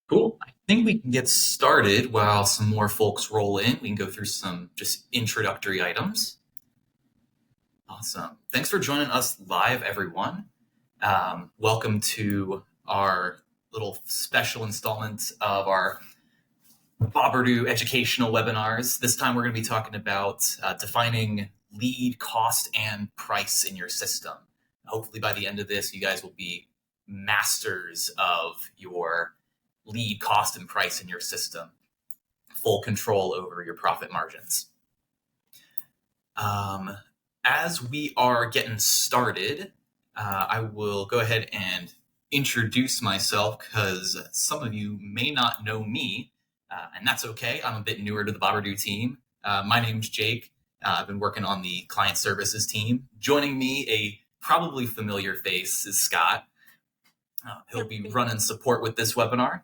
Cool. I think we can get started while some more folks roll in. We can go through some just introductory items. Awesome. Thanks for joining us live, everyone. Welcome to our little special installment of our Boberdoo educational webinars. This time we're going to be talking about defining lead, cost, and price in your system. Hopefully by the end of this, you guys will be masters of your lead, cost, and price in your system. Full control over your profit margins. As we are getting started, I will go ahead and introduce myself because some of you may not know me, and that's okay. I'm a bit newer to the Boberdoo team. My name's Jake. I've been working on the client services team. Joining me, a probably familiar face, is Scott. He'll be running support with this webinar.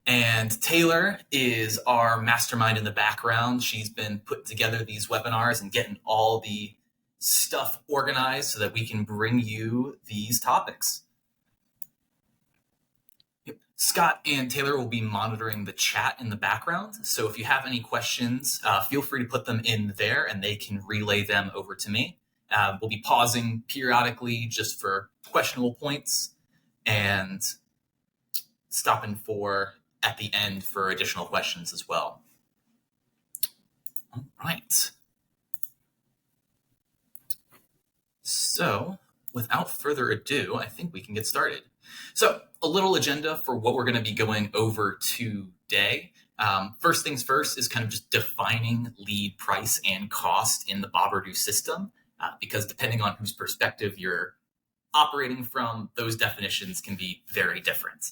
And Taylor is our mastermind in the background. She's been putting together these webinars and getting all the stuff organized so that we can bring you these topics. Scott and Taylor will be monitoring the chat in the background. So if you have any questions, feel free to put them in there and they can relay them over to me. We'll be pausing periodically just for questionable points and stopping at the end for additional questions as well. All right. So without further ado, I think we can get started. So a little agenda for what we're going to be going over today. First things first is kind of just defining lead, price, and cost in the Boberdoo system, because depending on whose perspective you're operating from, those definitions can be very different.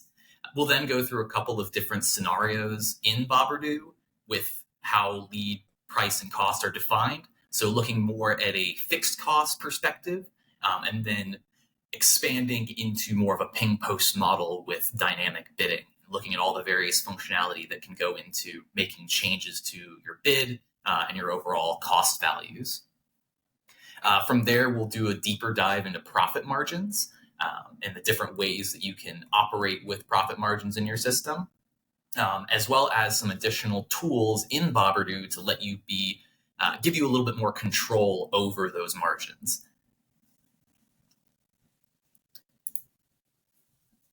We'll then go through a couple of different scenarios in Boberdoo with how lead, price, and cost are defined. So looking more at a fixed cost perspective, and then expanding into more of a ping post model with dynamic bidding, looking at all the various functionality that can go into making changes to your bid and your overall cost values. From there, we'll do a deeper dive into profit margins and the different ways that you can operate with profit margins in your system, as well as some additional tools in Boberdoo to let you give you a little bit more control over those margins.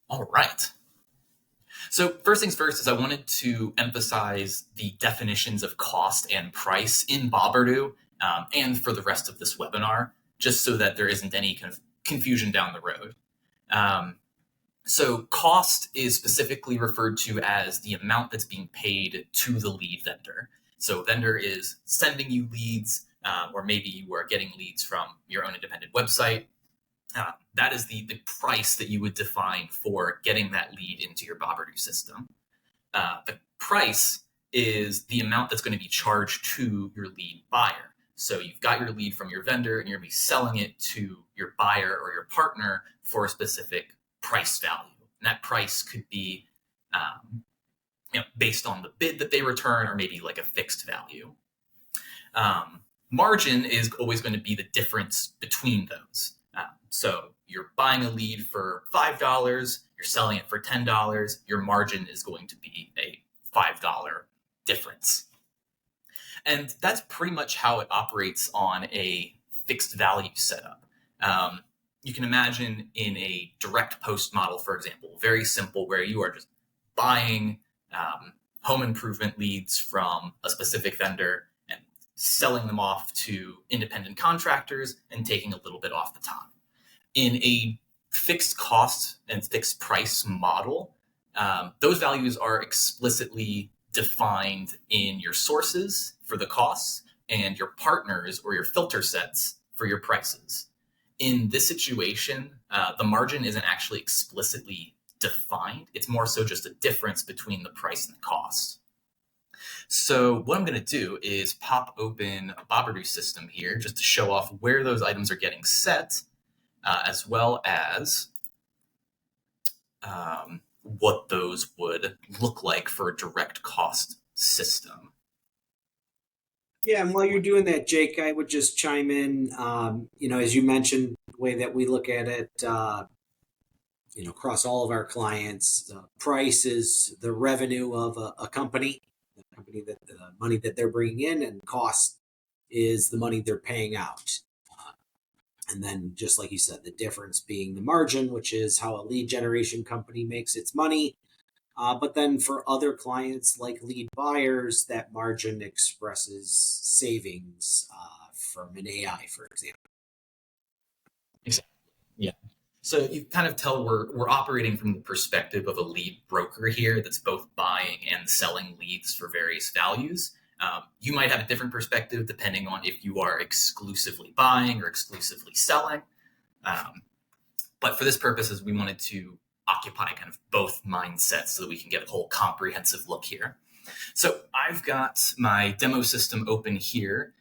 All right. So first things first is I wanted to emphasize the definitions of cost and price in Boberdoo and for the rest of this webinar, just so that there isn't any kind of confusion down the road. So cost is specifically referred to as the amount that's being paid to the lead vendor. So vendor is sending you leads, or maybe you are getting leads from your own independent website. That is the price that you would define for getting that lead into your Boberdoo system. The price is the amount that's going to be charged to your lead buyer. So you've got your lead from your vendor and you're going to be selling it to your buyer or your partner for a specific price value. And that price could be based on the bid that they return or maybe like a fixed value. Margin is always going to be the difference between those. So you're buying a lead for $5, you're selling it for $10, your margin is going to be a $5 difference. And that's pretty much how it operates on a fixed value setup. You can imagine in a direct post model, for example, very simple, where you are just buying home improvement leads from a specific vendor and selling them off to independent contractors and taking a little bit off the top. In a fixed cost and fixed price model, those values are explicitly defined in your sources for the costs and your partners or your filter sets for your prices. In this situation, the margin isn't actually explicitly defined. It's more so just a difference between the price and the cost. So what I'm going to do is pop open a Boberdoo system here just to show off where those items are getting set, as well as what those would look like for a direct cost system. Yeah, and while you're doing that, Jake, I would just chime in. As you mentioned, the way that we look at it, across all of our clients, price is the revenue of a company, that the money that they're bringing in, and cost is the money they're paying out. And then, just like you said, the difference being the margin, which is how a lead generation company makes its money. But then for other clients like lead buyers, that margin expresses savings from an AI, for example. Exactly. Yeah. So you kind of tell we're operating from the perspective of a lead broker here that's both buying and selling leads for various values. You might have a different perspective depending on if you are exclusively buying or exclusively selling. But for this purposes, we wanted to occupy kind of both mindsets so that we can get a whole comprehensive look here. So I've got my demo system open here.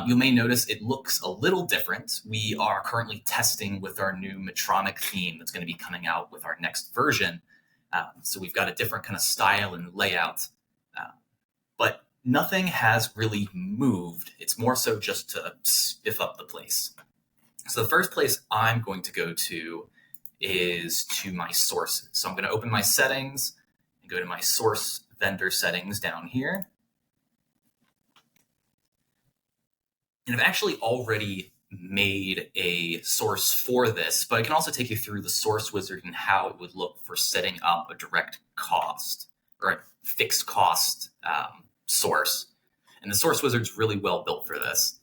You may notice it looks a little different. We are currently testing with our new Medtronic theme that's going to be coming out with our next version. So we've got a different kind of style and layout, but nothing has really moved. It's more so just to spiff up the place. So the first place I'm going to go to is to my sources. So I'm going to open my settings and go to my source vendor settings down here. And I've actually already made a source for this, but I can also take you through the source wizard and how it would look for setting up a direct cost or a fixed cost source. And the source wizard's really well built for this.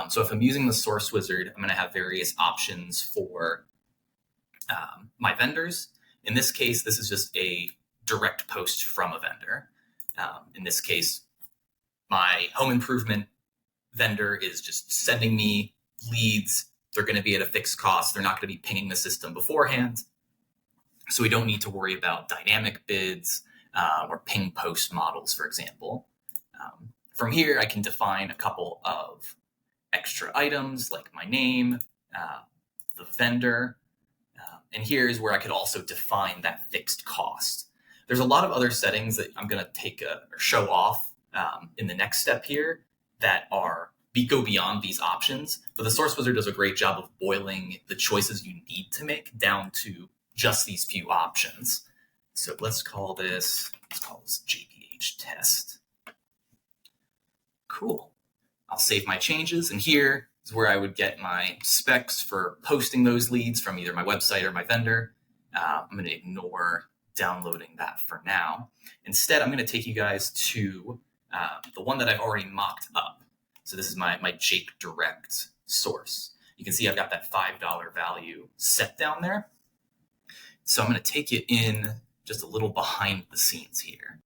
So if I'm using the source wizard, I'm going to have various options for my vendors. In this case, this is just a direct post from a vendor. In this case, my home improvement vendor is just sending me leads. They're going to be at a fixed cost. They're not going to be pinging the system beforehand. So we don't need to worry about dynamic bids or ping post models, for example. From here, I can define a couple of extra items like my name, the vendor, and here's where I could also define that fixed cost. There's a lot of other settings that I'm going to take or show off in the next step here that go beyond these options. But the Source Wizard does a great job of boiling the choices you need to make down to just these few options. So let's call this JPH test. Cool. I'll save my changes, and here is where I would get my specs for posting those leads from either my website or my vendor. I'm going to ignore downloading that for now. Instead, I'm going to take you guys to the one that I've already mocked up. So this is my Jake Direct source. You can see I've got that $5 value set down there. So I'm going to take you in just a little behind the scenes here.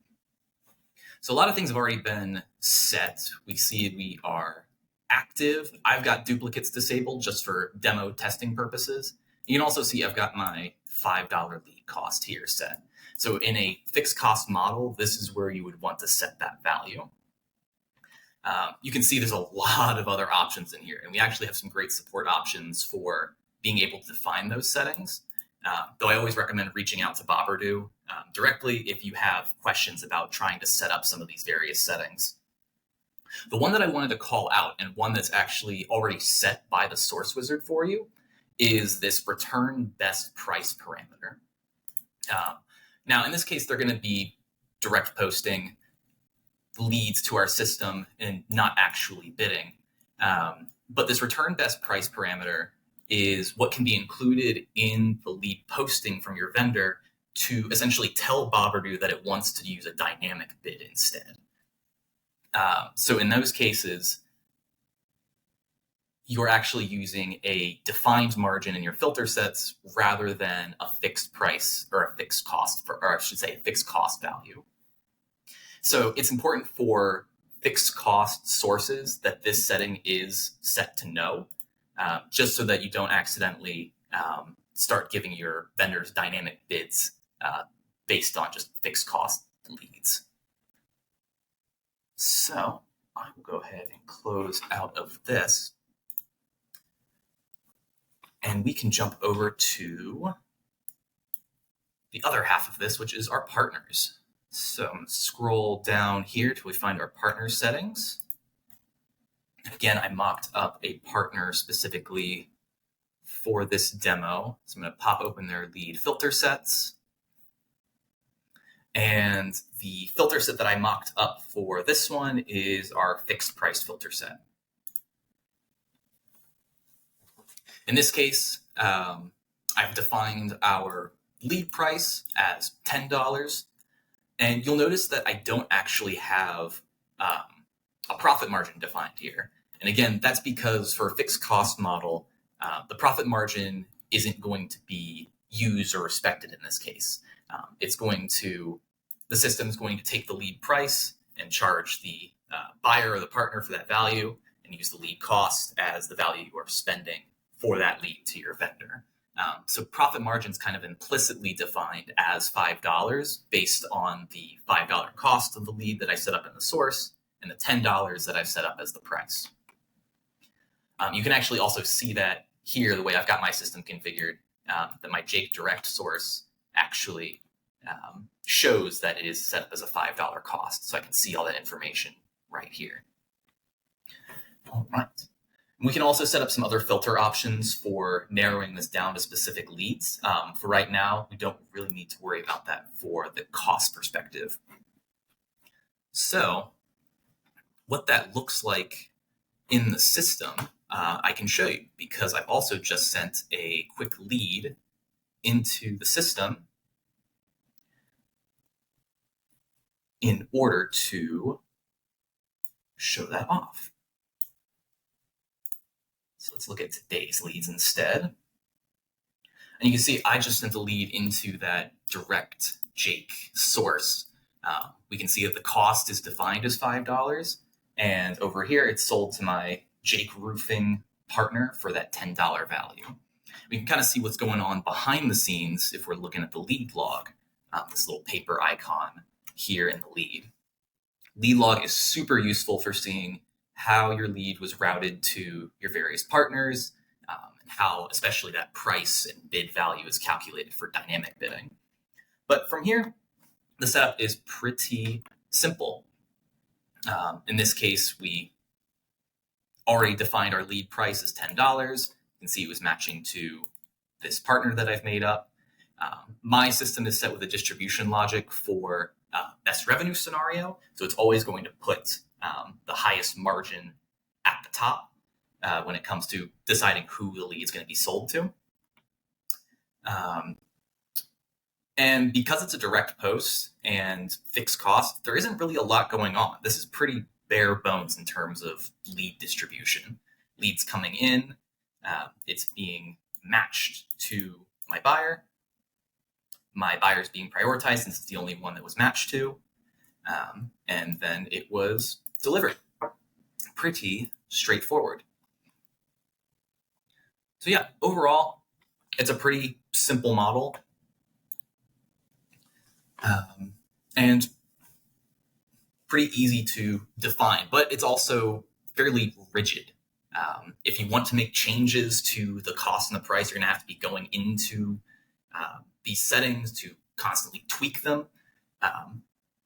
So a lot of things have already been set. We see we are active. I've got duplicates disabled just for demo testing purposes. You can also see I've got my $5 lead cost here set. So in a fixed cost model, this is where you would want to set that value. You can see there's a lot of other options in here, and we actually have some great support options for being able to define those settings. Though I always recommend reaching out to Boberdoo directly if you have questions about trying to set up some of these various settings. The one that I wanted to call out, and one that's actually already set by the Source Wizard for you, is this return best price parameter. Now, in this case, they're going to be direct posting leads to our system and not actually bidding. But this return best price parameter is what can be included in the lead posting from your vendor to essentially tell Boberdoo that it wants to use a dynamic bid instead. So in those cases, you're actually using a defined margin in your filter sets rather than a fixed price or a fixed cost, or I should say a fixed cost value. So it's important for fixed cost sources that this setting is set to no, just so that you don't accidentally start giving your vendors dynamic bids based on just fixed cost leads. So I will go ahead and close out of this. And we can jump over to the other half of this, which is our partners. So I'm going to scroll down here till we find our partner settings. And again, I mocked up a partner specifically for this demo. So I'm going to pop open their lead filter sets. And the filter set that I mocked up for this one is our fixed price filter set. In this case, I've defined our lead price as $10. And you'll notice that I don't actually have a profit margin defined here. And again, that's because for a fixed cost model, the profit margin isn't going to be used or respected in this case. The system's going to take the lead price and charge the buyer or the partner for that value and use the lead cost as the value you are spending for that lead to your vendor. So profit margin is kind of implicitly defined as $5 based on the $5 cost of the lead that I set up in the source and the $10 that I've set up as the price. You can actually also see that here, the way I've got my system configured, that my Jake Direct source actually shows that it is set up as a $5 cost. So I can see all that information right here. All right. We can also set up some other filter options for narrowing this down to specific leads. For right now, we don't really need to worry about that for the cost perspective. So what that looks like in the system, I can show you because I've also just sent a quick lead into the system in order to show that off. So let's look at today's leads instead. And you can see I just sent a lead into that direct Jake source. We can see that the cost is defined as $5. And over here, it's sold to my Jake roofing partner for that $10 value. We can kind of see what's going on behind the scenes if we're looking at the lead log, this little paper icon here in the lead. Lead log is super useful for seeing how your lead was routed to your various partners, and how especially that price and bid value is calculated for dynamic bidding. But from here, the setup is pretty simple. In this case, we already defined our lead price as $10. You can see it was matching to this partner that I've made up. My system is set with a distribution logic for best revenue scenario. So it's always going to put the highest margin at the top when it comes to deciding who the lead is going to be sold to. And because it's a direct post and fixed cost, there isn't really a lot going on. This is pretty bare bones in terms of lead distribution. Leads coming in, it's being matched to my buyer. My buyer is being prioritized since it's the only one that was matched to. And then it was delivered. Pretty straightforward. So yeah, overall, it's a pretty simple model. And pretty easy to define, but it's also fairly rigid. If you want to make changes to the cost and the price, you're going to have to be going into these settings to constantly tweak them.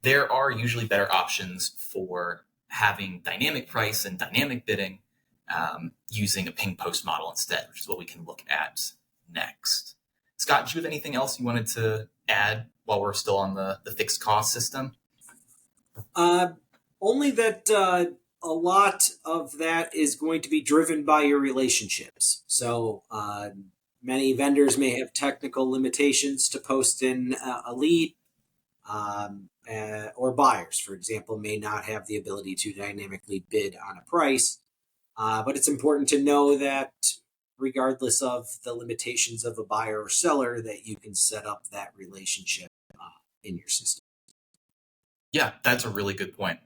There are usually better options for having dynamic price and dynamic bidding using a ping post model instead, which is what we can look at next. Scott, do you have anything else you wanted to add while we're still on the fixed cost system? Only that a lot of that is going to be driven by your relationships. So many vendors may have technical limitations to post in a lead, or buyers, for example, may not have the ability to dynamically bid on a price. But it's important to know that regardless of the limitations of a buyer or seller, that you can set up that relationship in your system. Yeah, that's a really good point.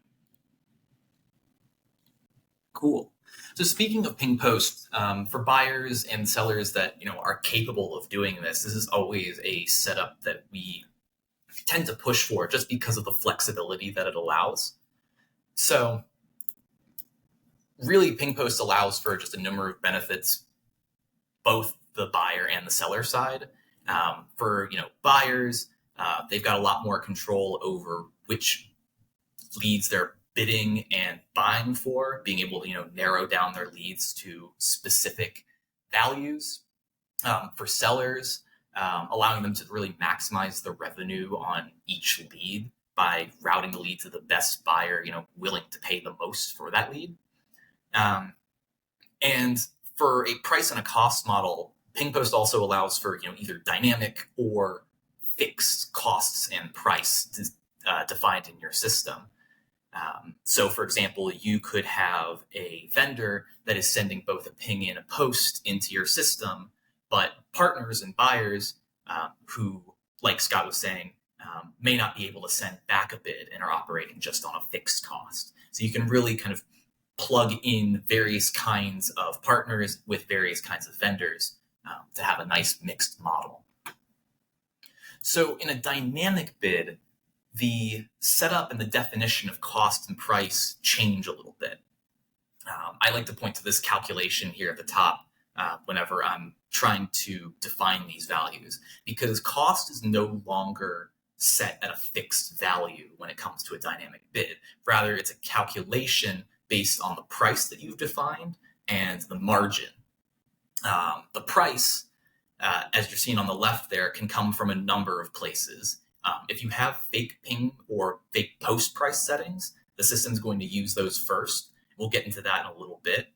Cool. So speaking of ping post, for buyers and sellers that are capable of doing this is always a setup that we tend to push for just because of the flexibility that it allows. So really, ping post allows for just a number of benefits, both the buyer and the seller side. For buyers, they've got a lot more control over which leads they're bidding and buying for, being able to narrow down their leads to specific values. For sellers, allowing them to really maximize the revenue on each lead by routing the lead to the best buyer, willing to pay the most for that lead. And for a price and a cost model, PingPost also allows for either dynamic or fixed costs and price defined in your system. So, for example, you could have a vendor that is sending both a ping and a post into your system, but partners and buyers who, like Scott was saying, may not be able to send back a bid and are operating just on a fixed cost. So you can really kind of plug in various kinds of partners with various kinds of vendors to have a nice mixed model. So in a dynamic bid, the setup and the definition of cost and price change a little bit. I like to point to this calculation here at the top whenever I'm trying to define these values, because cost is no longer set at a fixed value when it comes to a dynamic bid. Rather, it's a calculation based on the price that you've defined and the margin. The price, as you're seeing on the left there, can come from a number of places. If you have fake ping or fake post price settings, the system's going to use those first. We'll get into that in a little bit.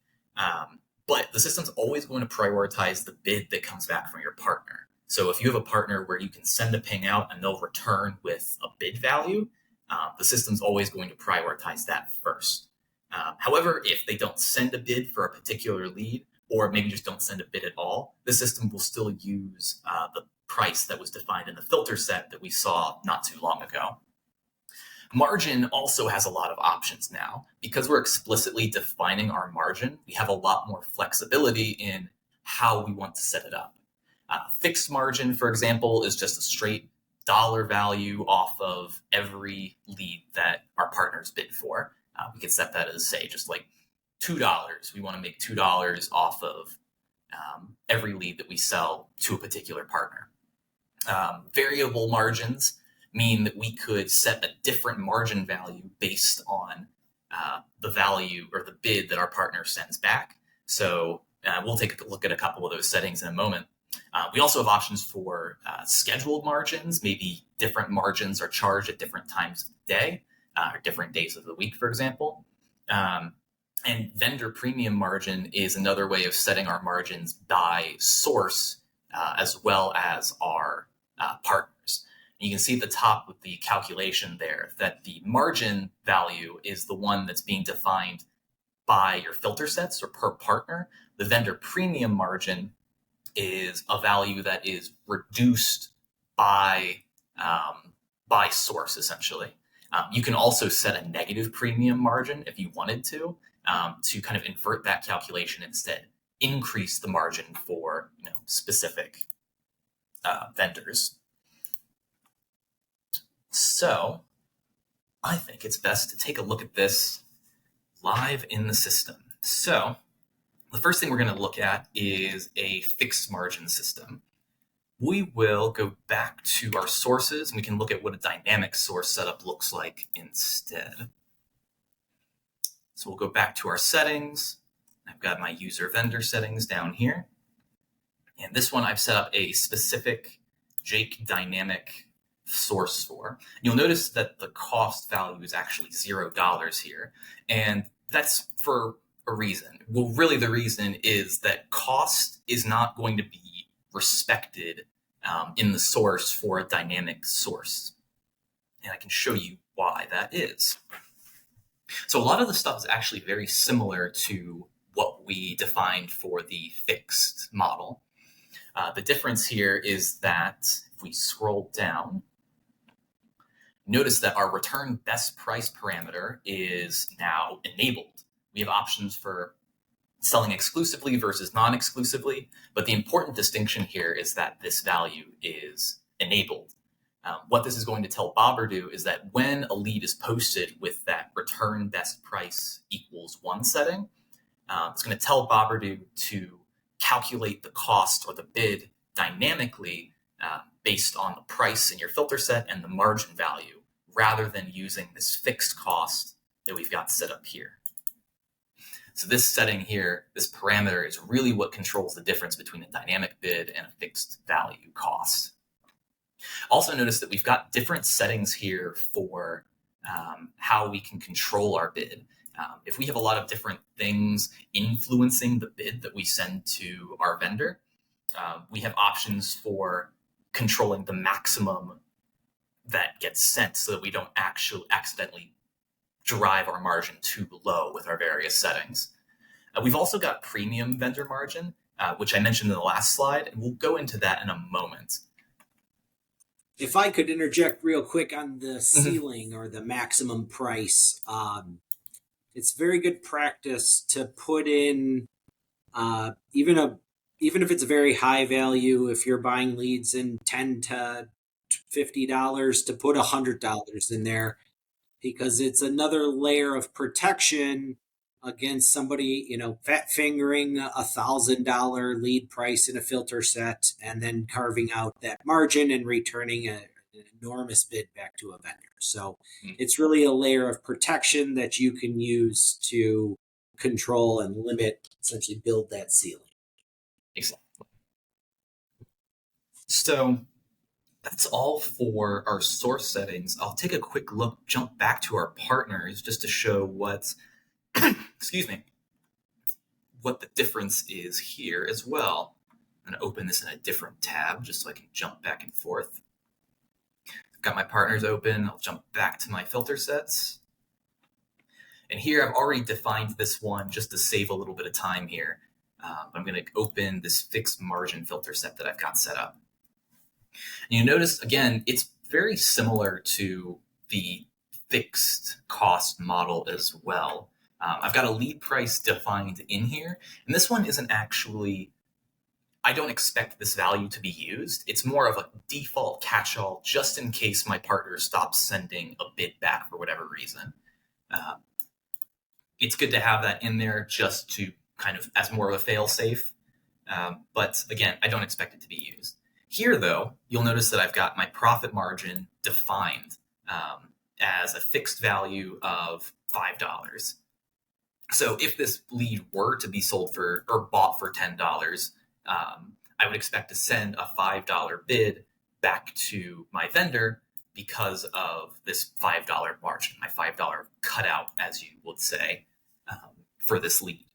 But the system's always going to prioritize the bid that comes back from your partner. So if you have a partner where you can send a ping out and they'll return with a bid value, the system's always going to prioritize that first. However, if they don't send a bid for a particular lead, or maybe just don't send a bid at all, the system will still use the price that was defined in the filter set that we saw not too long ago. Margin also has a lot of options now. Because we're explicitly defining our margin, we have a lot more flexibility in how we want to set it up. Fixed margin, for example, is just a straight dollar value off of every lead that our partners bid for. We could set that as, say, just like $2. We want to make $2 off of every lead that we sell to a particular partner. Variable margins mean that we could set a different margin value based on the value or the bid that our partner sends back. So we'll take a look at a couple of those settings in a moment. We also have options for scheduled margins. Maybe different margins are charged at different times of the day or different days of the week, for example. And vendor premium margin is another way of setting our margins by source as well as our partners. And you can see at the top with the calculation there that the margin value is the one that's being defined by your filter sets or per partner. The vendor premium margin is a value that is reduced by source, essentially. You can also set a negative premium margin if you wanted to kind of invert that calculation instead, increase the margin for specific vendors. So I think it's best to take a look at this live in the system. So the first thing we're going to look at is a fixed margin system. We will go back to our sources and we can look at what a dynamic source setup looks like instead. So we'll go back to our settings. I've got my user vendor settings down here. And this one I've set up a specific Jake dynamic source for. You'll notice that the cost value is actually $0 here. And that's for a reason. Well, really the reason is that cost is not going to be respected in the source for a dynamic source. And I can show you why that is. So a lot of the stuff is actually very similar to what we defined for the fixed model. The difference here is that if we scroll down, notice that our return best price parameter is now enabled. We have options for selling exclusively versus non-exclusively, but the important distinction here is that this value is enabled. What this is going to tell Boberdoo is that when a lead is posted with that return best price equals 1 setting, it's going to tell Boberdoo to calculate the cost or the bid dynamically based on the price in your filter set and the margin value, rather than using this fixed cost that we've got set up here. So this setting here, this parameter, is really what controls the difference between a dynamic bid and a fixed value cost. Also notice that we've got different settings here for how we can control our bid. If we have a lot of different things influencing the bid that we send to our vendor, we have options for controlling the maximum that gets sent so that we don't actually accidentally drive our margin too low with our various settings. We've also got premium vendor margin, which I mentioned in the last slide, and we'll go into that in a moment. If I could interject real quick on the ceiling or the maximum price, it's very good practice to put in even if it's a very high value. If you're buying leads in $10 to $50, to put $100 in there, because it's another layer of protection against somebody, fat fingering $1,000 lead price in a filter set and then carving out that margin and returning an enormous bid back to a vendor. So it's really a layer of protection that you can use to control and limit, essentially build that ceiling. Exactly. So that's all for our source settings. I'll take a quick look, jump back to our partners just to show what the difference is here as well. I'm going to open this in a different tab just so I can jump back and forth. I've got my partners open. I'll jump back to my filter sets. And here I've already defined this one just to save a little bit of time here. I'm going to open this fixed margin filter set that I've got set up. And you notice, again, it's very similar to the fixed cost model as well. I've got a lead price defined in here, and this one isn't actually, I don't expect this value to be used. It's more of a default catch-all just in case my partner stops sending a bid back for whatever reason. It's good to have that in there just to kind of as more of a fail-safe. But again, I don't expect it to be used. Here, though, you'll notice that I've got my profit margin defined as a fixed value of $5. So if this lead were to be sold for or bought for $10, I would expect to send a $5 bid back to my vendor because of this $5 margin, my $5 cutout, as you would say, for this lead.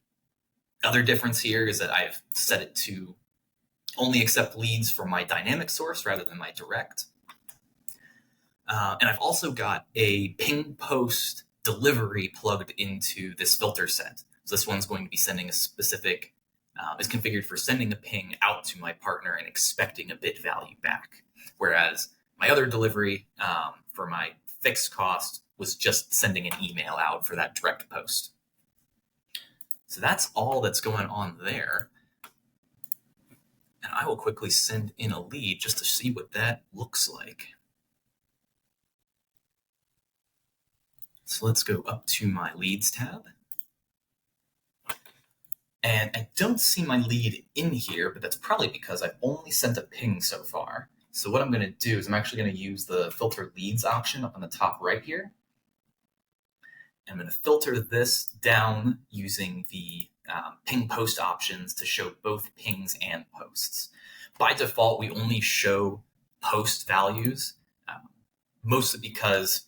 Other difference here is that I've set it to only accept leads from my dynamic source rather than my direct. And I've also got a ping post delivery plugged into this filter set. So this one's going to be sending a specific, is configured for sending a ping out to my partner and expecting a bid value back. Whereas my other delivery for my fixed cost was just sending an email out for that direct post. So that's all that's going on there. And I will quickly send in a lead just to see what that looks like. So let's go up to my leads tab. And I don't see my lead in here, but that's probably because I've only sent a ping so far. So what I'm going to do is I'm actually going to use the filter leads option up on the top right here. I'm going to filter this down using the ping post options to show both pings and posts. By default, we only show post values, mostly because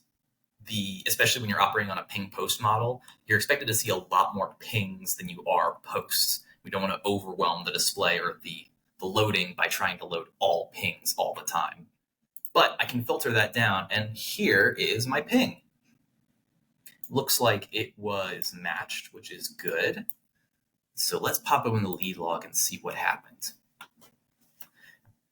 especially when you're operating on a ping post model, you're expected to see a lot more pings than you are posts. We don't want to overwhelm the display or the loading by trying to load all pings all the time. But I can filter that down, and here is my ping. Looks like it was matched, which is good. So let's pop open the lead log and see what happened.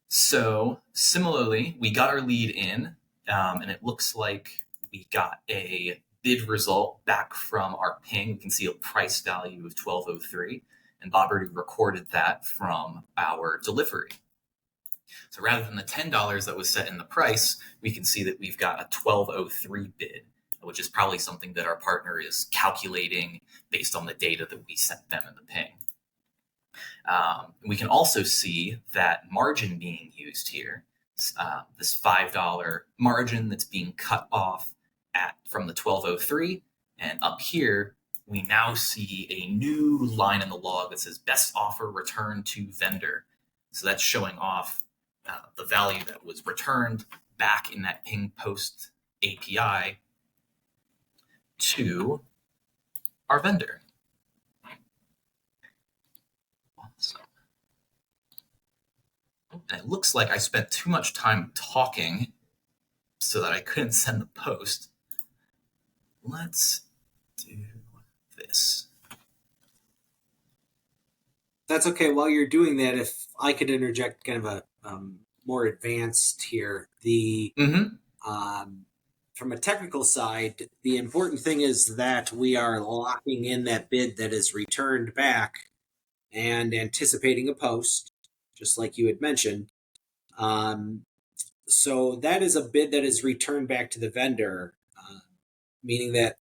So similarly, we got our lead in, and it looks like we got a bid result back from our ping. We can see a price value of $12.03, and boberdoo recorded that from our delivery. So rather than the $10 that was set in the price, we can see that we've got a $12.03 bid, which is probably something that our partner is calculating based on the data that we sent them in the ping. We can also see that margin being used here, this $5 margin that's being cut off from the $12.03, and up here we now see a new line in the log that says best offer returned to vendor. So that's showing off the value that was returned back in that ping post API to our vendor. Awesome. And it looks like I spent too much time talking so that I couldn't send the post. Let's do this. That's okay. While you're doing that, if I could interject kind of a more advanced here, from a technical side, the important thing is that we are locking in that bid that is returned back and anticipating a post, just like you had mentioned. So that is a bid that is returned back to the vendor, meaning that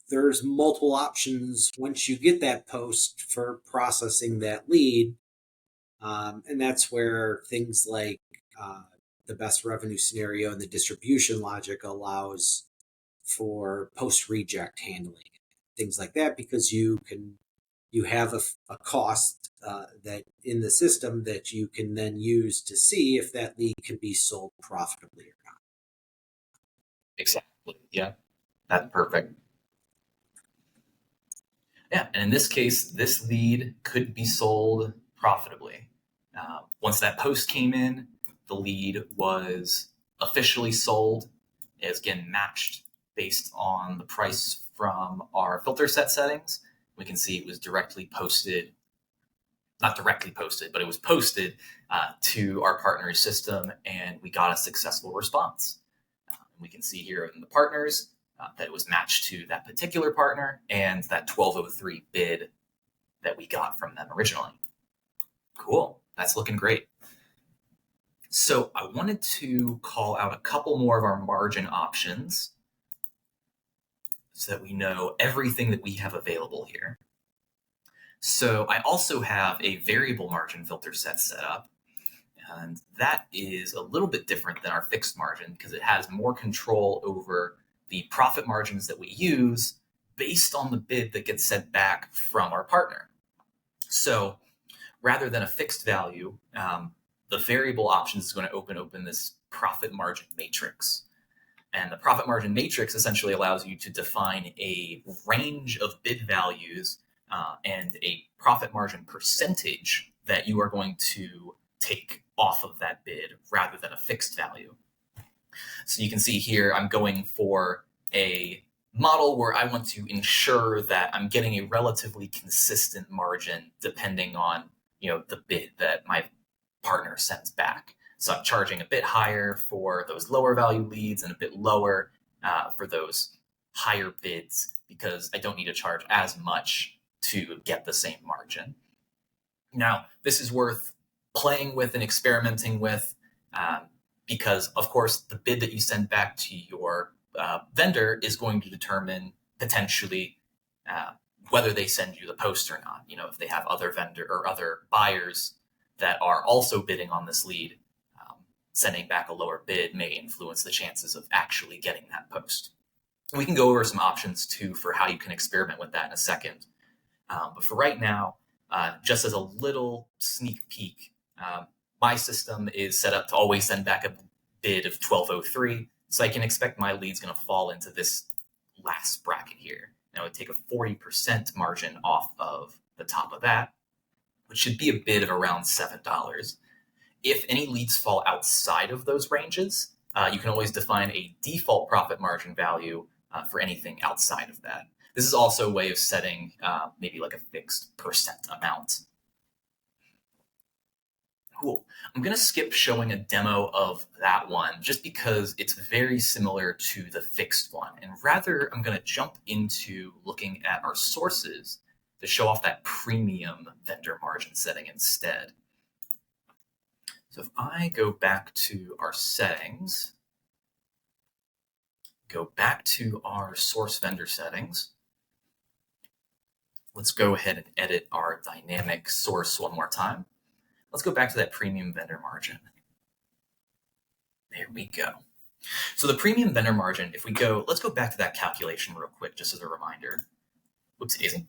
there's multiple options once you get that post for processing that lead. And that's where things like the best revenue scenario and the distribution logic allows for post reject handling, things like that, because you have a cost that in the system that you can then use to see if that lead can be sold profitably or not. Exactly. Yeah, that's perfect. Yeah, and in this case, this lead could be sold profitably. Once that post came in, the lead was officially sold. It was again matched based on the price from our filter set settings. We can see it was directly posted, not directly posted, but it was posted to our partner's system, and we got a successful response. We can see here in the partners that it was matched to that particular partner and that 1203 bid that we got from them originally. Cool. That's looking great. So I wanted to call out a couple more of our margin options so that we know everything that we have available here. So I also have a variable margin filter set up, and that is a little bit different than our fixed margin because it has more control over the profit margins that we use based on the bid that gets sent back from our partner. So rather than a fixed value, the variable option is going to open this profit margin matrix. And the profit margin matrix essentially allows you to define a range of bid values and a profit margin percentage that you are going to take off of that bid rather than a fixed value. So you can see here, I'm going for a model where I want to ensure that I'm getting a relatively consistent margin depending on, the bid that my partner sends back. So I'm charging a bit higher for those lower value leads and a bit lower for those higher bids because I don't need to charge as much to get the same margin. Now, this is worth playing with and experimenting with because, of course, the bid that you send back to your vendor is going to determine potentially whether they send you the post or not. If they have other vendor or other buyers that are also bidding on this lead, sending back a lower bid may influence the chances of actually getting that post. And we can go over some options too for how you can experiment with that in a second. But for right now, just as a little sneak peek, my system is set up to always send back a bid of 1203. So I can expect my lead's going to fall into this last bracket here. Now I would take a 40% margin off of the top of that, which should be a bid of around $7. If any leads fall outside of those ranges, you can always define a default profit margin value for anything outside of that. This is also a way of setting maybe like a fixed percent amount. Cool. I'm going to skip showing a demo of that one just because it's very similar to the fixed one. And rather, I'm going to jump into looking at our sources to show off that premium vendor margin setting instead. So if I go back to our settings, go back to our source vendor settings, let's go ahead and edit our dynamic source one more time. Let's go back to that premium vendor margin. There we go. So the premium vendor margin, if we go, let's go back to that calculation real quick, just as a reminder. Whoopsie daisy.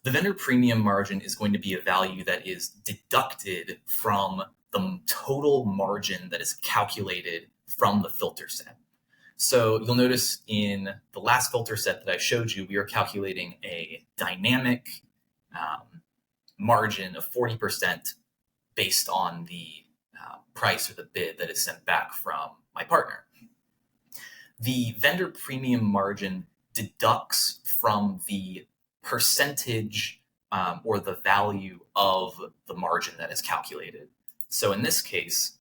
The vendor premium margin is going to be a value that is deducted from the total margin that is calculated from the filter set. So you'll notice in the last filter set that I showed you, we are calculating a dynamic margin of 40% based on the price or the bid that is sent back from my partner. The vendor premium margin deducts from the percentage or the value of the margin that is calculated. So in this case,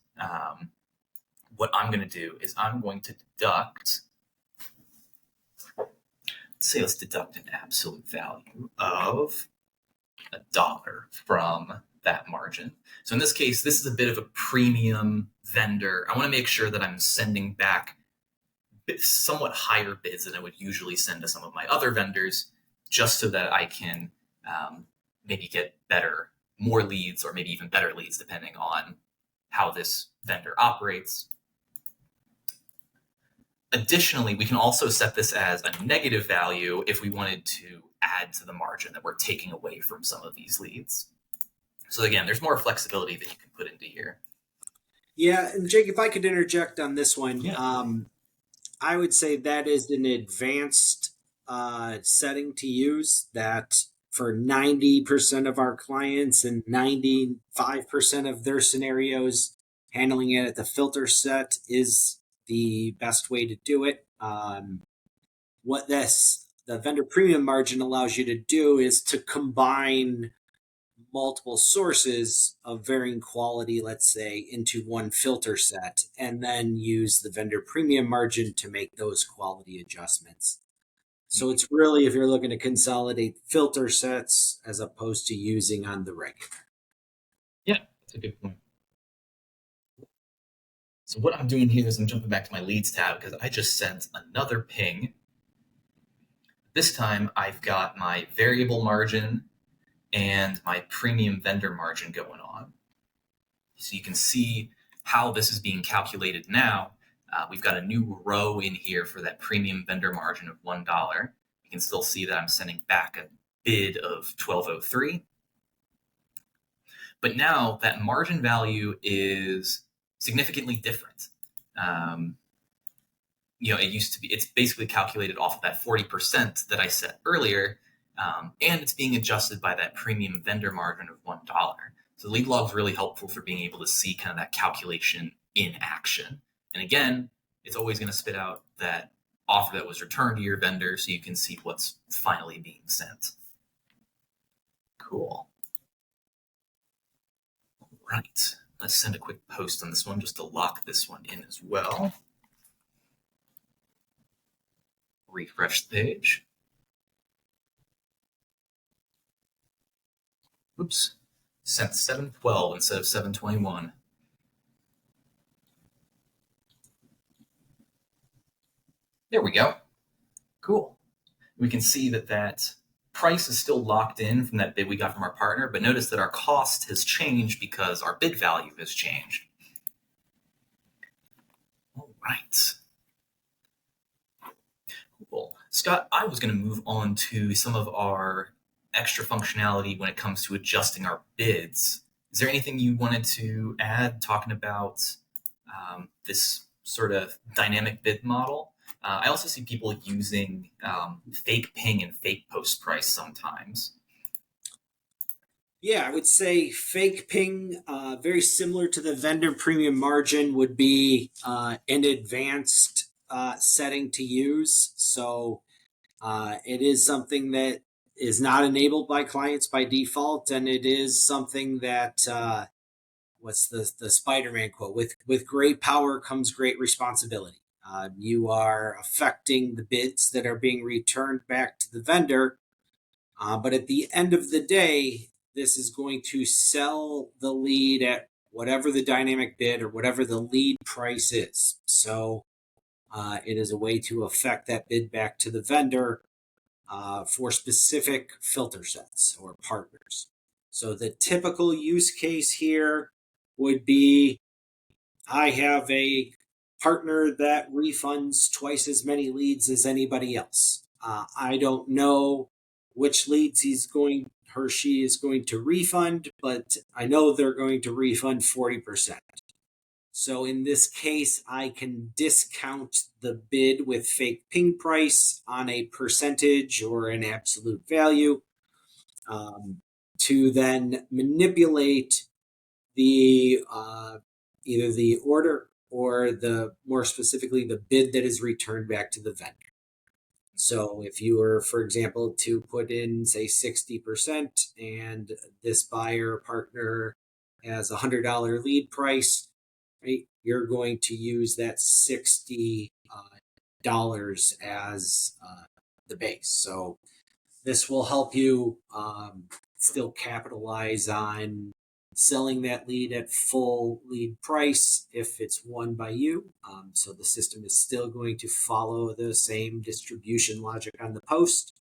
what I'm going to do is I'm going to deduct, let's deduct an absolute value of $1 from that margin. So in this case, this is a bit of a premium vendor. I want to make sure that I'm sending back somewhat higher bids than I would usually send to some of my other vendors, just so that I can maybe get more leads, or maybe even better leads, depending on how this vendor operates. Additionally, we can also set this as a negative value if we wanted to add to the margin that we're taking away from some of these leads. So again, there's more flexibility that you can put into here. Yeah, and Jake, if I could interject on this one, Yeah. I would say that is an advanced setting to use, that for 90% of our clients and 95% of their scenarios, handling it at the filter set is the best way to do it. What the vendor premium margin allows you to do is to combine multiple sources of varying quality, let's say, into one filter set, and then use the vendor premium margin to make those quality adjustments. So it's really, if you're looking to consolidate filter sets as opposed to using on the regular. Yeah, that's a good point. So what I'm doing here is I'm jumping back to my leads tab because I just sent another ping. This time I've got my variable margin and my premium vendor margin going on. So you can see how this is being calculated now. We've got a new row in here for that premium vendor margin of $1. You can still see that I'm sending back a bid of $12.03. But now that margin value is significantly different. It used to be, it's basically calculated off of that 40% that I set earlier, and it's being adjusted by that premium vendor margin of $1. So the lead log is really helpful for being able to see kind of that calculation in action. And again, it's always going to spit out that offer that was returned to your vendor so you can see what's finally being sent. Cool. All right. Let's send a quick post on this one just to lock this one in as well. Refresh the page. Oops. Sent 712 instead of 721. There we go. Cool. We can see that price is still locked in from that bid we got from our partner, but notice that our cost has changed because our bid value has changed. All right. Cool. Scott, I was going to move on to some of our extra functionality when it comes to adjusting our bids. Is there anything you wanted to add talking about this sort of dynamic bid model? I also see people using fake ping and fake post price sometimes. Yeah, I would say fake ping, very similar to the vendor premium margin, would be an advanced setting to use. So it is something that is not enabled by clients by default, and it is something that what's the Spider-Man quote? With great power comes great responsibility. You are affecting the bids that are being returned back to the vendor, but at the end of the day, this is going to sell the lead at whatever the dynamic bid or whatever the lead price is. So it is a way to affect that bid back to the vendor for specific filter sets or partners. So the typical use case here would be, I have a partner that refunds twice as many leads as anybody else. I don't know which leads she is going to refund, but I know they're going to refund 40%. So in this case, I can discount the bid with fake ping price on a percentage or an absolute value, to then manipulate the either the order or the more specifically the bid that is returned back to the vendor. So if you were, for example, to put in say 60% and this buyer partner has $100 lead price, right, you're going to use that $60 as the base. So this will help you still capitalize on selling that lead at full lead price if it's won by you. So the system is still going to follow the same distribution logic on the post.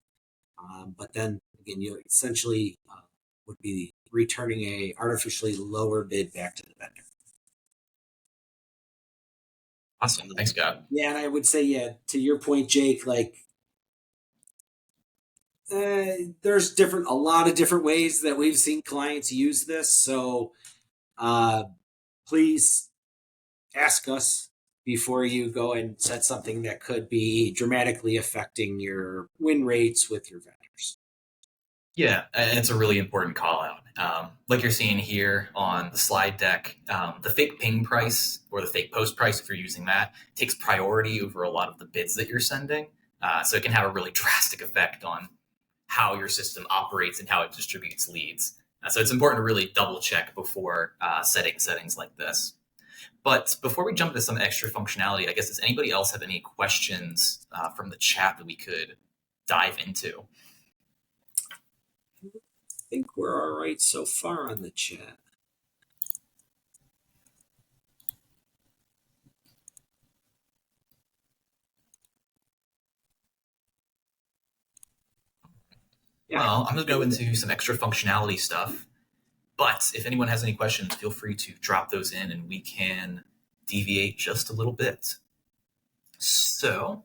But then again, you essentially would be returning a artificially lower bid back to the vendor. Awesome. Thanks, Scott. Yeah, and I would say, yeah, to your point, Jake, like there's a lot of different ways that we've seen clients use this. So please ask us before you go and set something that could be dramatically affecting your win rates with your vendors. Yeah, and it's a really important call out. Like you're seeing here on the slide deck, the fake ping price or the fake post price, if you're using that, takes priority over a lot of the bids that you're sending. So it can have a really drastic effect on how your system operates and how it distributes leads. So it's important to really double check before setting settings like this. But before we jump into some extra functionality, I guess, does anybody else have any questions from the chat that we could dive into? I think we're all right so far on the chat. Yeah. Well, I'm going to go into some extra functionality stuff. But if anyone has any questions, feel free to drop those in and we can deviate just a little bit. So,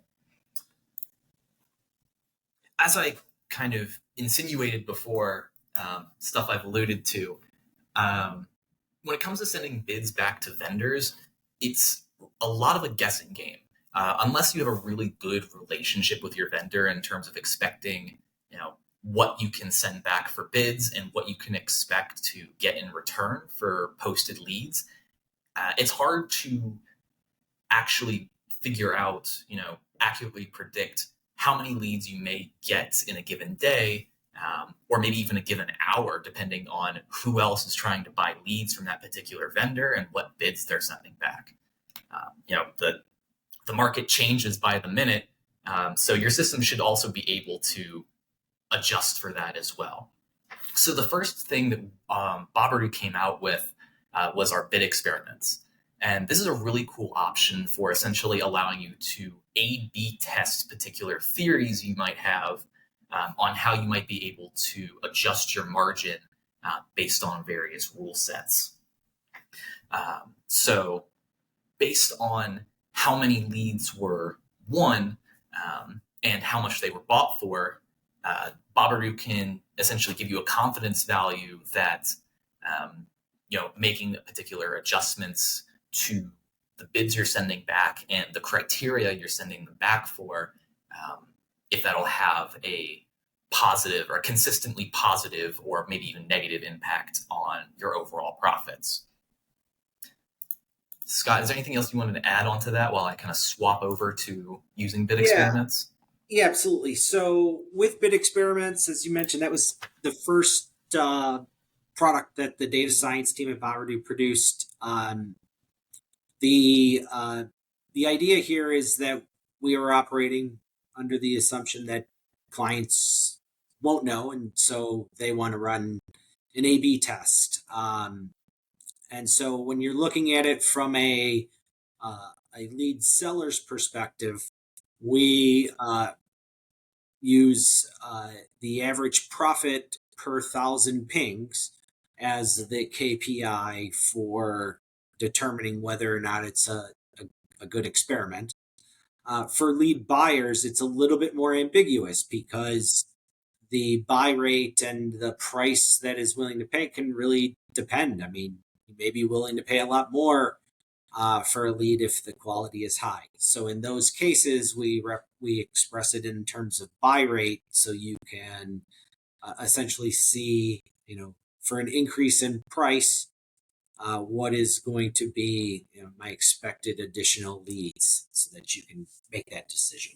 as I kind of insinuated before, stuff I've alluded to, when it comes to sending bids back to vendors, it's a lot of a guessing game. Unless you have a really good relationship with your vendor in terms of expecting, what you can send back for bids and what you can expect to get in return for posted leads, it's hard to actually figure out, accurately predict how many leads you may get in a given day, or maybe even a given hour, depending on who else is trying to buy leads from that particular vendor and what bids they're sending back. The market changes by the minute, so your system should also be able to adjust for that as well. So the first thing that boberdoo came out with was our bid experiments. And this is a really cool option for essentially allowing you to A/B test particular theories you might have on how you might be able to adjust your margin based on various rule sets. So based on how many leads were won and how much they were bought for, boberdoo can essentially give you a confidence value that making particular adjustments to the bids you're sending back and the criteria you're sending them back for, if that'll have a positive or consistently positive or maybe even negative impact on your overall profits. Scott, is there anything else you wanted to add on to that while I kind of swap over to using bid experiments? Yeah, absolutely. So with bid experiments, as you mentioned, that was the first product that the data science team at boberdoo produced. The idea here is that we are operating under the assumption that clients won't know, and so they want to run an A/B test. And so when you're looking at it from a lead seller's perspective, we use the average profit per 1,000 pings as the KPI for determining whether or not it's a good experiment. For lead buyers, it's a little bit more ambiguous because the buy rate and the price that is willing to pay can really depend. I mean, you may be willing to pay a lot more for a lead if the quality is high. So in those cases, we express it in terms of buy rate, so you can essentially see, for an increase in price, what is going to be, my expected additional leads, so that you can make that decision.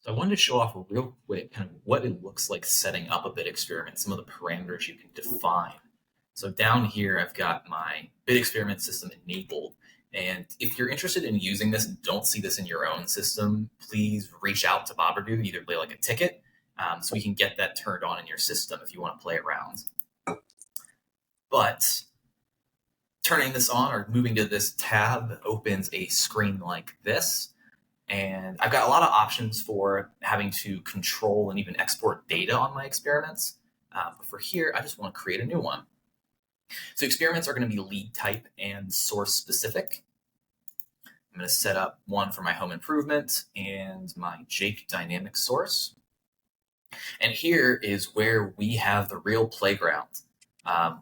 So I wanted to show off real quick kind of what it looks like setting up a bid experiment, some of the parameters you can define. So down here, I've got my bid experiment system enabled. And if you're interested in using this and don't see this in your own system, please reach out to Boberdoo, either play like a ticket, so we can get that turned on in your system if you want to play around. But turning this on or moving to this tab opens a screen like this. And I've got a lot of options for having to control and even export data on my experiments. But for here, I just want to create a new one. So experiments are going to be lead type and source specific. I'm going to set up one for my home improvement and my Jake dynamic source. And here is where we have the real playground.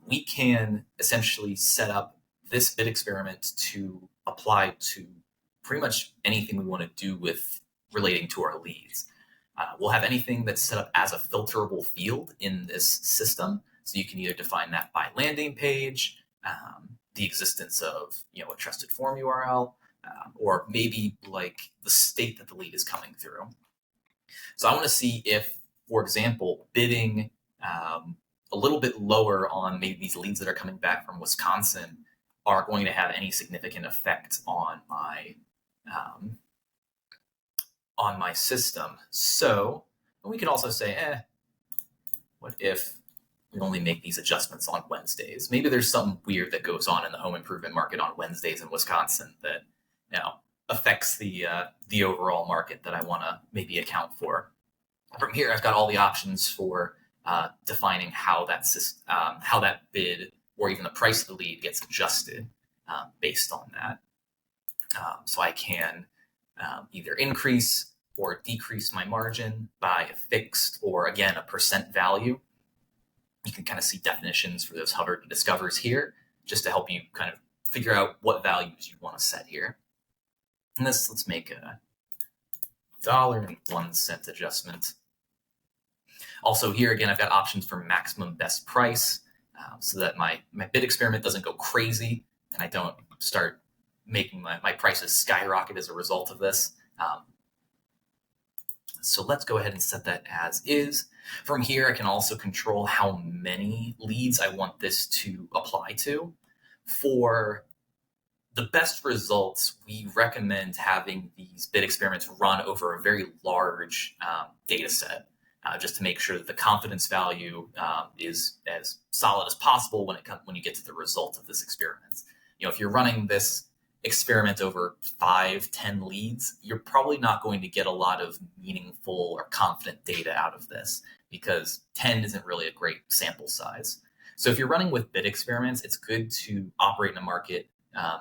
We can essentially set up this bid experiment to apply to pretty much anything we want to do with relating to our leads. We'll have anything that's set up as a filterable field in this system. So you can either define that by landing page, the existence of a trusted form URL, or maybe like the state that the lead is coming through. So I want to see if, for example, bidding a little bit lower on maybe these leads that are coming back from Wisconsin are going to have any significant effect on my system. So we could also say, what if we only make these adjustments on Wednesdays? Maybe there's something weird that goes on in the home improvement market on Wednesdays in Wisconsin that affects the overall market that I want to maybe account for. From here, I've got all the options for defining how that bid or even the price of the lead gets adjusted based on that. So I can either increase or decrease my margin by a fixed or, again, a percent value. You can kind of see definitions for those hover discovers here, just to help you kind of figure out what values you want to set here. And let's make a $1.01 adjustment. Also here, again, I've got options for maximum best price, so that my bid experiment doesn't go crazy and I don't start making my prices skyrocket as a result of this. So let's go ahead and set that as is. From here, I can also control how many leads I want this to apply to. For the best results, we recommend having these bid experiments run over a very large data set, just to make sure that the confidence value is as solid as possible when you get to the result of this experiment. If you're running this experiment over 5-10 leads, you're probably not going to get a lot of meaningful or confident data out of this, because 10 isn't really a great sample size. So if you're running with bid experiments, it's good to operate in a market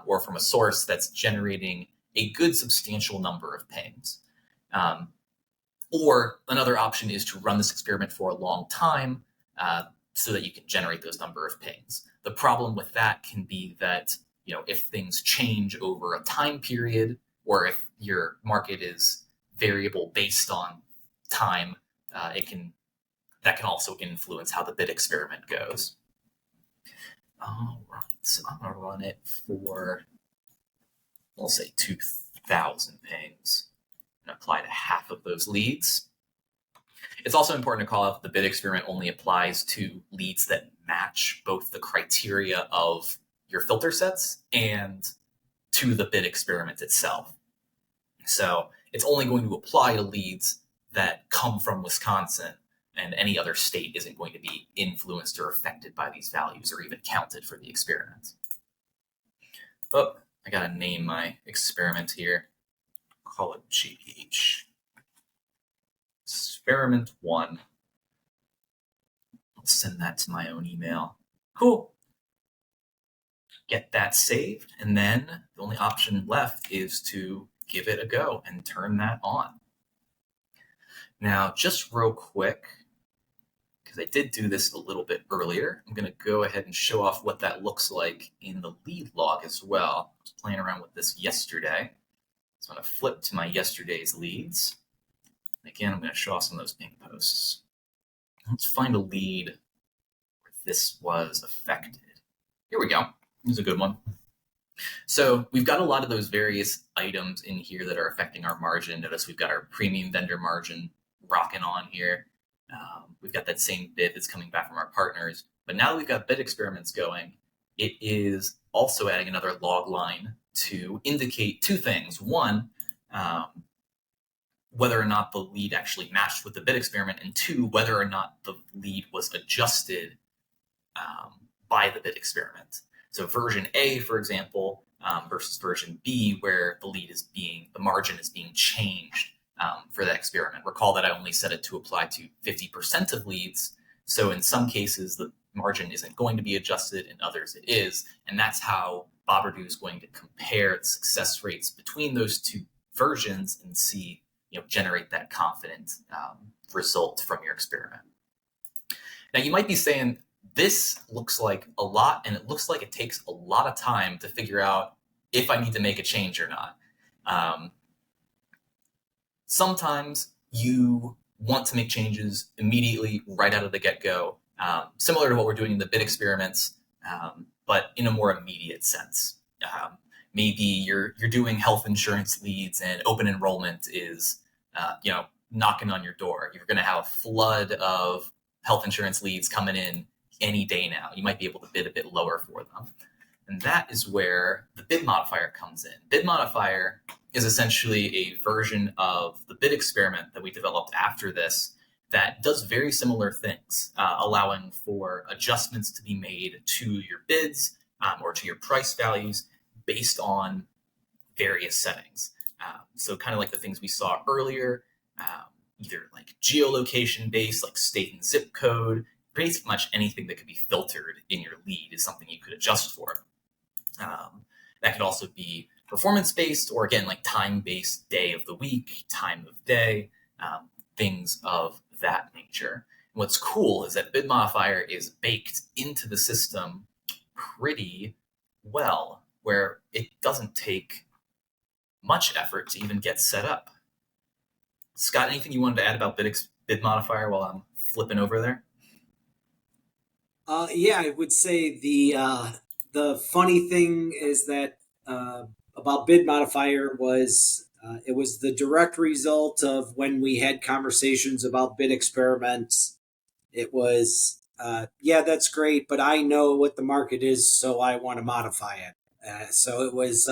or from a source that's generating a good substantial number of pings. Or another option is to run this experiment for a long time so that you can generate those number of pings. The problem with that can be that if things change over a time period, or if your market is variable based on time, that can also influence how the bid experiment goes. All right, so I'm going to run it for, we'll say 2,000 pings and apply to half of those leads. It's also important to call out that the bid experiment only applies to leads that match both the criteria of your filter sets and to the bid experiment itself. So it's only going to apply to leads that come from Wisconsin, and any other state isn't going to be influenced or affected by these values or even counted for the experiment. Oh, I gotta name my experiment here. Call it GH. Experiment 1. I'll send that to my own email. Cool. Get that saved, and then the only option left is to give it a go and turn that on. Now, just real quick, because I did do this a little bit earlier, I'm going to go ahead and show off what that looks like in the lead log as well. I was playing around with this yesterday. So I'm going to flip to my yesterday's leads. Again, I'm going to show off some of those ping posts. Let's find a lead where this was affected. Here we go. Here's a good one. So we've got a lot of those various items in here that are affecting our margin. Notice we've got our premium vendor margin rocking on here. We've got that same bid that's coming back from our partners. But now that we've got bid experiments going, it is also adding another log line to indicate two things. One, whether or not the lead actually matched with the bid experiment, and two, whether or not the lead was adjusted by the bid experiment. So version A, for example, versus version B, where the margin is being changed for that experiment. Recall that I only set it to apply to 50% of leads. So in some cases, the margin isn't going to be adjusted, in others it is. And that's how boberdoo is going to compare the success rates between those two versions and see, generate that confident result from your experiment. Now, you might be saying, this looks like a lot, and it looks like it takes a lot of time to figure out if I need to make a change or not. Sometimes you want to make changes immediately right out of the get-go, similar to what we're doing in the bid experiments, but in a more immediate sense. Maybe you're doing health insurance leads and open enrollment is knocking on your door. You're going to have a flood of health insurance leads coming in any day now. You might be able to bid a bit lower for them. And that is where the bid modifier comes in. Bid modifier is essentially a version of the bid experiment that we developed after this that does very similar things, allowing for adjustments to be made to your bids or to your price values based on various settings. So kind of like the things we saw earlier, either like geolocation based, like state and zip code, pretty much anything that could be filtered in your lead is something you could adjust for. That could also be performance based, or again, like time based, day of the week, time of day, things of that nature. And what's cool is that bid modifier is baked into the system pretty well, where it doesn't take much effort to even get set up. Scott, anything you wanted to add about bid modifier while I'm flipping over there? Yeah, I would say the funny thing is that about bid modifier was it was the direct result of when we had conversations about bid experiments. It was yeah, that's great, but I know what the market is, so I want to modify it. So it was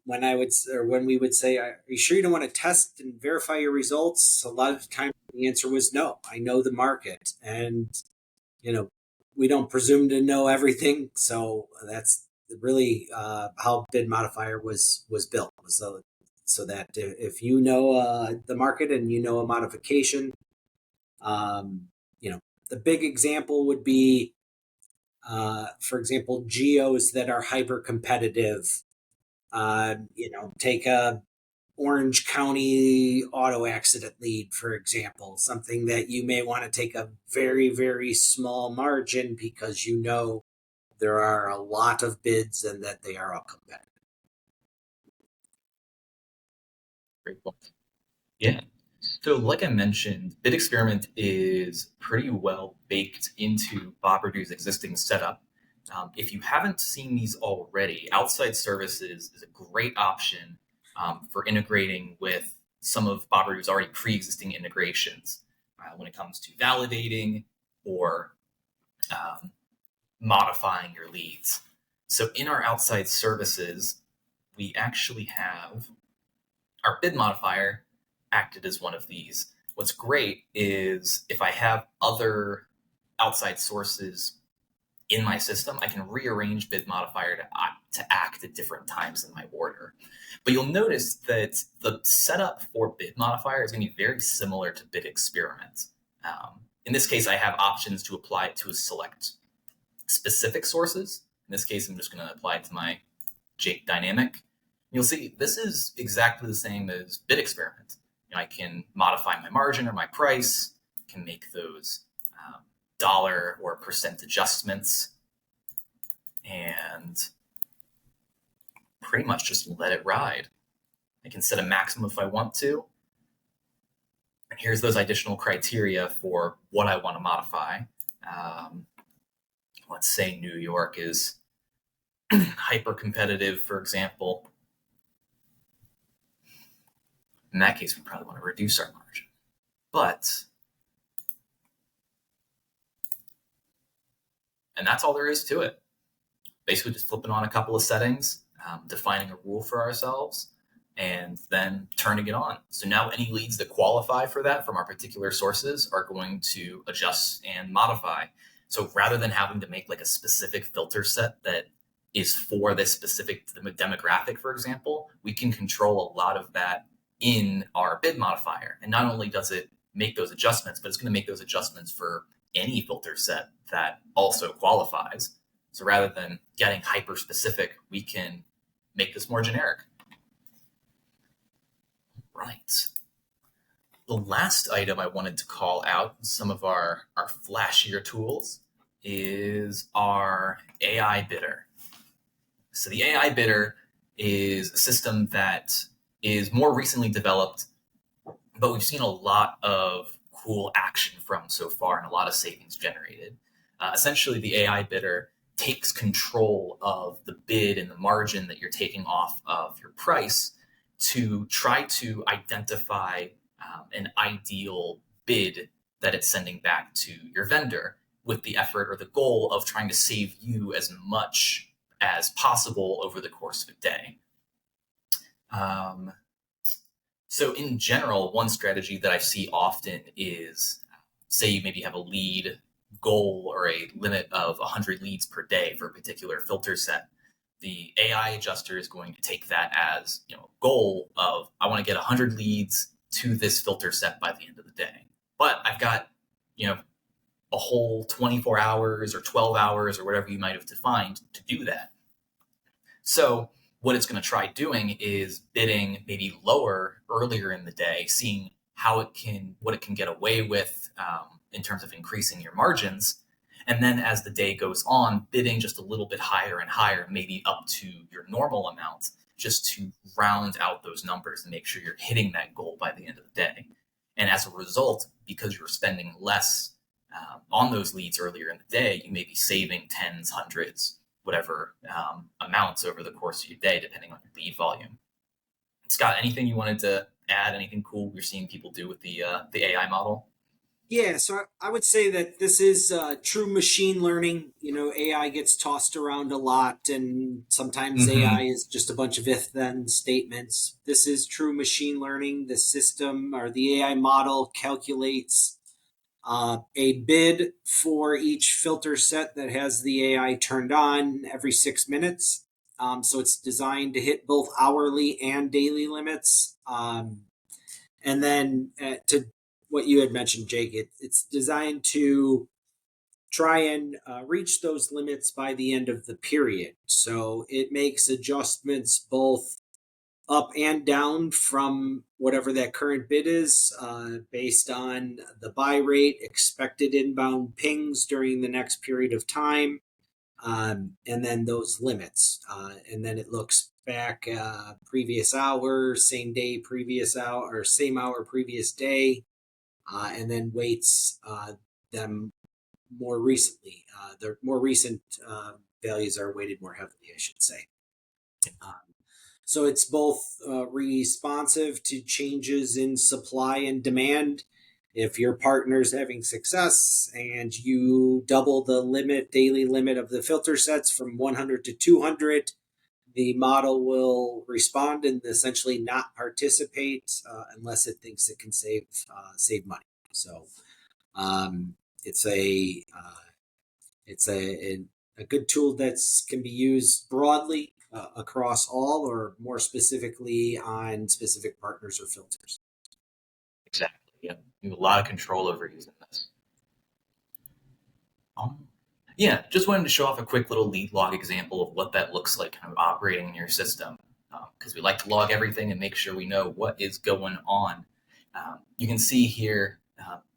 when we would say, "Are you sure you don't want to test and verify your results?" A lot of the time, the answer was no. I know the market, and we don't presume to know everything. So that's really how bid modifier was built. So that if you know the market and you know a modification, the big example would be, for example, geos that are hyper competitive. Take a Orange County auto accident lead, for example, something that you may want to take a very, very small margin because there are a lot of bids and that they are all competitive. Great point. Yeah. So like I mentioned, bid experiment is pretty well baked into boberdoo's existing setup. If you haven't seen these already, outside services is a great option for integrating with some of boberdoo's already pre-existing integrations when it comes to validating or modifying your leads. So in our outside services, we actually have our bid modifier acted as one of these. What's great is if I have other outside sources in my system, I can rearrange bid modifier to act at different times in my order. But you'll notice that the setup for bid modifier is going to be very similar to bid experiment. In this case, I have options to apply it to select specific sources. In this case, I'm just going to apply it to my Jake dynamic. You'll see this is exactly the same as bid experiment. I can modify my margin or my price, can make those dollar or percent adjustments, and pretty much just let it ride. I can set a maximum if I want to. And here's those additional criteria for what I want to modify. Let's say New York is hyper competitive, for example. In that case, we probably want to reduce our margin. And that's all there is to it. Basically just flipping on a couple of settings, defining a rule for ourselves, and then turning it on. So now any leads that qualify for that from our particular sources are going to adjust and modify. So rather than having to make like a specific filter set that is for this specific demographic, for example, we can control a lot of that in our bid modifier. And not only does it make those adjustments, but it's going to make those adjustments for any filter set that also qualifies. So rather than getting hyper specific, we can make this more generic. Right. The last item I wanted to call out, some of our flashier tools, is our AI bidder. So the AI bidder is a system that is more recently developed, but we've seen a lot of cool action from so far and a lot of savings generated. Essentially, the AI bidder takes control of the bid and the margin that you're taking off of your price to try to identify an ideal bid that it's sending back to your vendor, with the effort or the goal of trying to save you as much as possible over the course of a day. So in general, one strategy that I see often is, say you maybe have a lead goal or a limit of 100 leads per day for a particular filter set. The AI adjuster is going to take that as, goal of, I want to get 100 leads to this filter set by the end of the day. But I've got, a whole 24 hours or 12 hours or whatever you might have defined to do that. So what it's going to try doing is bidding maybe lower earlier in the day, seeing what it can get away with in terms of increasing your margins. And then as the day goes on, bidding just a little bit higher and higher, maybe up to your normal amount, just to round out those numbers and make sure you're hitting that goal by the end of the day. And as a result, because you're spending less on those leads earlier in the day, you may be saving tens, hundreds, whatever amounts over the course of your day, depending on your lead volume. Scott, anything you wanted to add? Anything cool you're seeing people do with the AI model? Yeah, so I would say that this is true machine learning. AI gets tossed around a lot, and sometimes AI is just a bunch of if-then statements. This is true machine learning. The system or the AI model calculates a bid for each filter set that has the AI turned on every 6 minutes. So it's designed to hit both hourly and daily limits. And then to what you had mentioned, Jake, it's designed to try and reach those limits by the end of the period. So it makes adjustments both up and down from whatever that current bid is, based on the buy rate, expected inbound pings during the next period of time, and then those limits. And then it looks back previous hour, same day, previous hour, or same hour, previous day, and then weights them more recently. The more recent values are weighted more heavily, I should say. So it's both responsive to changes in supply and demand. If your partner's having success and you double the daily limit of the filter sets from 100 to 200, the model will respond and essentially not participate unless it thinks it can save money. So it's a good tool that can be used broadly across all, or more specifically on specific partners or filters. Exactly. Yeah, you have a lot of control over using this. Yeah, just wanted to show off a quick little lead log example of what that looks like kind of operating in your system, because we like to log everything and make sure we know what is going on. You can see here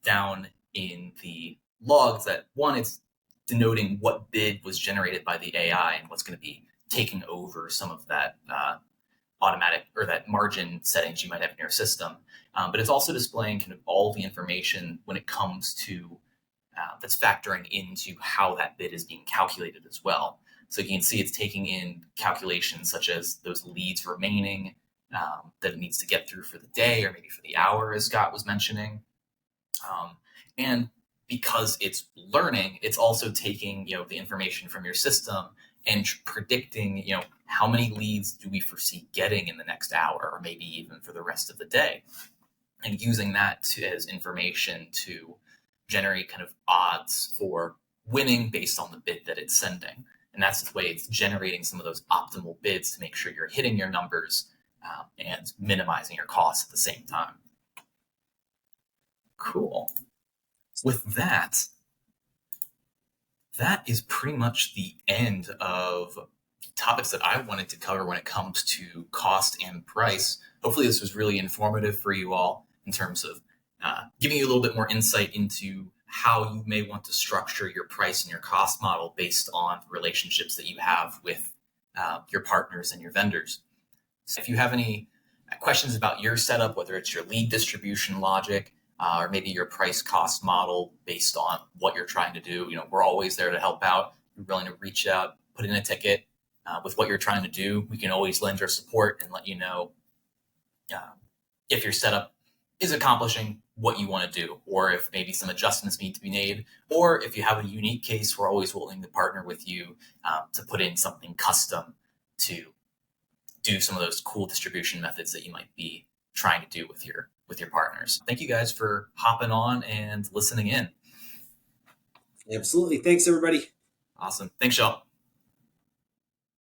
down in the logs that one, it's denoting what bid was generated by the AI and what's going to be taking over some of that automatic or that margin settings you might have in your system. But it's also displaying kind of all the information when it comes to that's factoring into how that bid is being calculated as well. So you can see it's taking in calculations such as those leads remaining that it needs to get through for the day or maybe for the hour, as Scott was mentioning. And because it's learning, it's also taking the information from your system and predicting how many leads do we foresee getting in the next hour or maybe even for the rest of the day, and using that as information to generate kind of odds for winning based on the bid that it's sending. And that's the way it's generating some of those optimal bids to make sure you're hitting your numbers and minimizing your costs at the same time. Cool. With that, that is pretty much the end of topics that I wanted to cover when it comes to cost and price. Hopefully this was really informative for you all in terms of giving you a little bit more insight into how you may want to structure your price and your cost model based on relationships that you have with your partners and your vendors. So if you have any questions about your setup, whether it's your lead distribution logic, or maybe your price cost model based on what you're trying to do, we're always there to help out. We're willing to reach out, put in a ticket with what you're trying to do. We can always lend our support and let you know if your setup is accomplishing what you want to do, or if maybe some adjustments need to be made, or if you have a unique case, we're always willing to partner with you to put in something custom to do some of those cool distribution methods that you might be trying to do with your partners. Thank you guys for hopping on and listening in. Absolutely. Thanks, everybody. Awesome. Thanks, y'all.